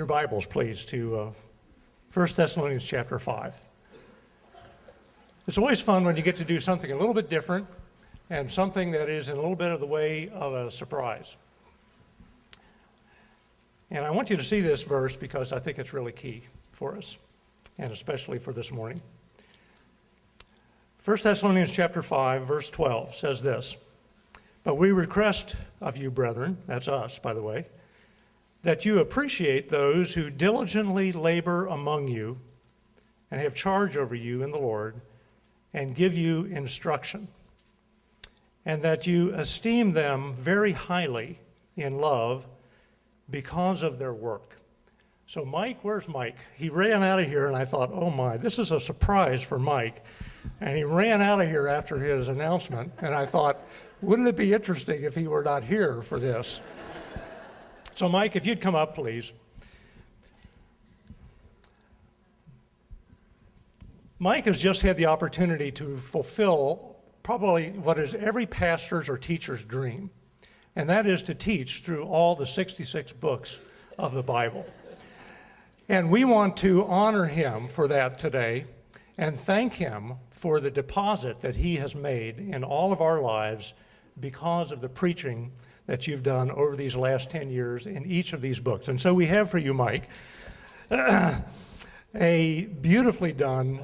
your Bibles, please, to 1 Thessalonians chapter 5. It's always fun when you get to do something a little bit different and something that is in a little bit of the way of a surprise. And I want you to see this verse because I think it's really key for us, and especially for this morning. 1 Thessalonians chapter 5, verse 12 says this, "But we request of you, brethren," that's us, by the way, "that you appreciate those who diligently labor among you and have charge over you in the Lord and give you instruction, and that you esteem them very highly in love because of their work." So Mike, where's Mike? He ran out of here, and I thought, oh my, this is a surprise for Mike. And he ran out of here after his announcement, and I thought, wouldn't it be interesting if he were not here for this? So Mike, if you'd come up, please. Mike has just had the opportunity to fulfill probably what is every pastor's or teacher's dream, and that is to teach through all the 66 books of the Bible. And we want to honor him for that today and thank him for the deposit that he has made in all of our lives because of the preaching that you've done over these last 10 years in each of these books. And so we have for you, Mike, a beautifully done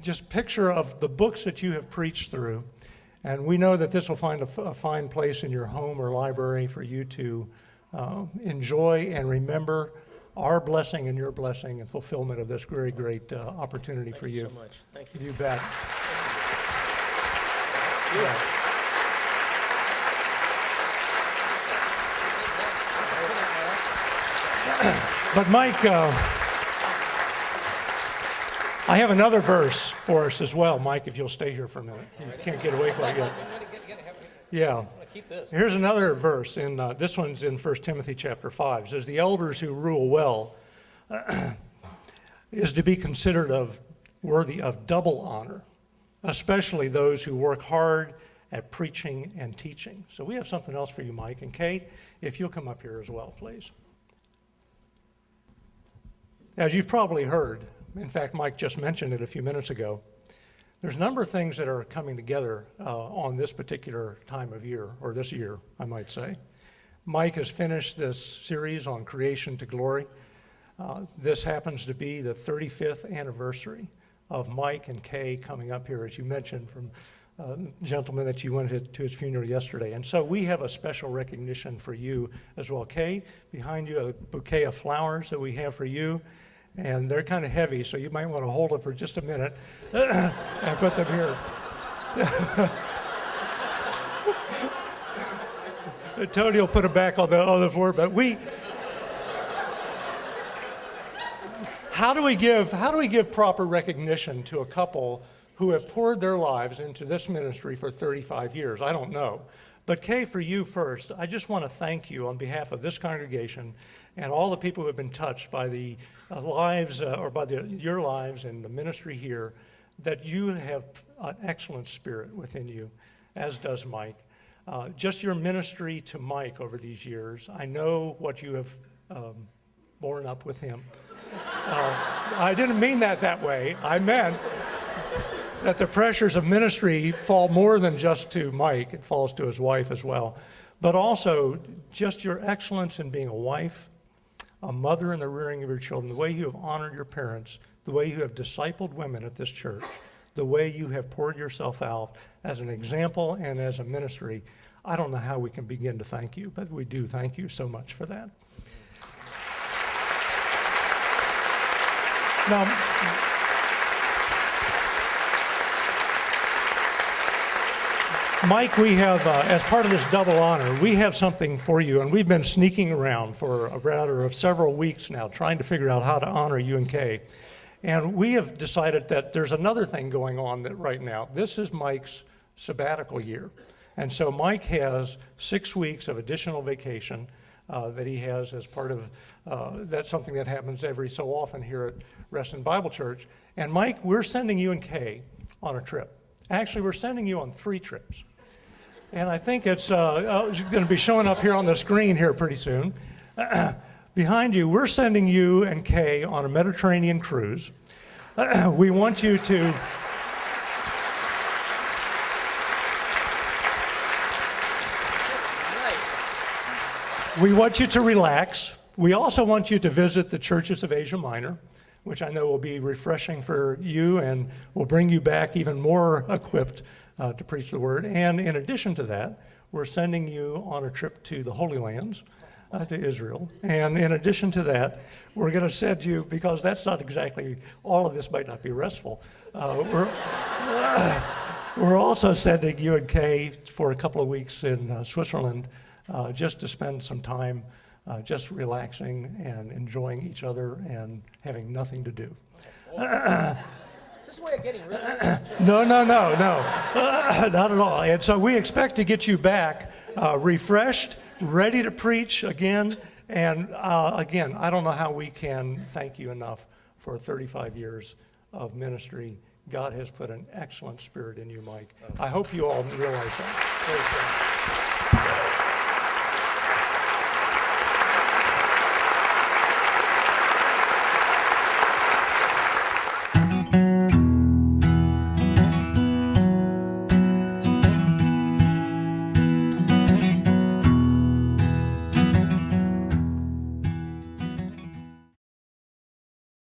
just picture of the books that you have preached through. And we know that this will find a fine place in your home or library for you to enjoy and remember our blessing and your blessing and fulfillment of this very great opportunity for you. Thank you so much. Thank you. You bet. Yeah. But Mike, I have another verse for us as well. Mike, if you'll stay here for a minute. You can't get away quite yet. Yeah. Keep this. Here's another verse. This one's in 1 Timothy chapter 5. It says, "The elders who rule well is to be considered worthy of double honor, especially those who work hard at preaching and teaching." So we have something else for you, Mike. And Kate, if you'll come up here as well, please. As you've probably heard, in fact, Mike just mentioned it a few minutes ago, there's a number of things that are coming together on this particular time of year, or this year, I might say. Mike has finished this series on creation to glory. This happens to be the 35th anniversary of Mike and Kay coming up here, as you mentioned, from a gentleman that you went to his funeral yesterday. And so we have a special recognition for you as well. Kay, behind you, a bouquet of flowers that we have for you. And they're kind of heavy, so you might want to hold it for just a minute and put them here. Tony will put them back on the floor, but how do we give proper recognition to a couple who have poured their lives into this ministry for 35 years? I don't know. But Kay, for you first, I just want to thank you on behalf of this congregation and all the people who have been touched by the lives, or by your lives and the ministry here, that you have an excellent spirit within you, as does Mike. Just your ministry to Mike over these years, I know what you have borne up with him. I didn't mean that way. I meant that the pressures of ministry fall more than just to Mike. It falls to his wife as well. But also, just your excellence in being a wife, a mother in the rearing of your children, the way you have honored your parents, the way you have discipled women at this church, the way you have poured yourself out as an example and as a ministry. I don't know how we can begin to thank you, but we do thank you so much for that. Now, Mike, we have, as part of this double honor, we have something for you, and we've been sneaking around for a matter of several weeks now, trying to figure out how to honor you and Kay. And we have decided that there's another thing going on that right now. This is Mike's sabbatical year. And so Mike has 6 weeks of additional vacation that he has as part of, that's something that happens every so often here at Reston Bible Church. And Mike, we're sending you and Kay on a trip. Actually, we're sending you on 3 trips. And I think it's going to be showing up here on the screen here pretty soon. behind you, we're sending you and Kay on a Mediterranean cruise. We want you to relax. We also want you to visit the churches of Asia Minor, which I know will be refreshing for you and will bring you back even more equipped to preach the word. And in addition to that, we're sending you on a trip to the Holy Lands, to Israel. And in addition to that, we're going to send you, because that's not exactly, all of this might not be restful, we're also sending you and Kay for a couple of weeks in Switzerland just to spend some time just relaxing and enjoying each other and having nothing to do. This is a way of getting rid of it. No, not at all. And so we expect to get you back refreshed, ready to preach again. And again, I don't know how we can thank you enough for 35 years of ministry. God has put an excellent spirit in you, Mike. I hope you all realize that.